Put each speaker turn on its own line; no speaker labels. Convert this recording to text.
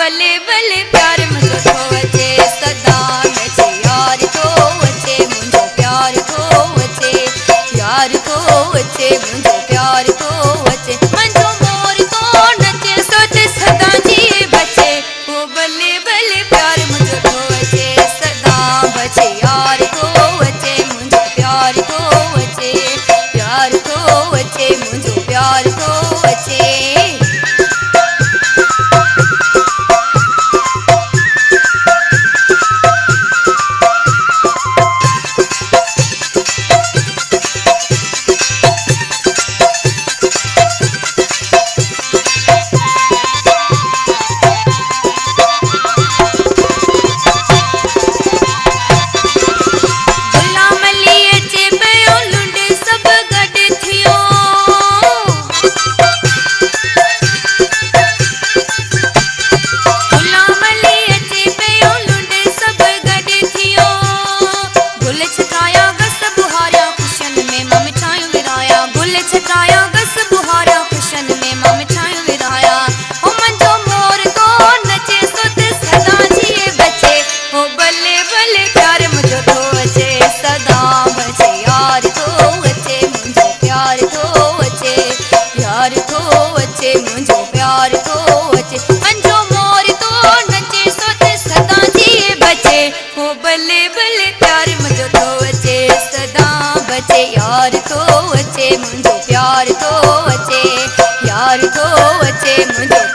भले भले प्यार मुझो थो अचे सदा बचे यार थो अचे मुझो प्यार थो अचे यार थो अचे मुझो प्यार थो अचे मंजो मोर तो नचे सोच सदा जी बचे ओ भले भले प्यार मुझो थो अचे सदा बचे यार थो अचे मुझो प्यार थो अचे यार थो अचे मुझो प्यार थो अचे मुझो प्यार थो अचे मंजो मोर तो नचे सोच सदा जी बचे ओ भले भले प्यार मुझो थो अचे सदा बचे यार थो अचे मुझो प्यार थो अचे यार थो अचे मुझो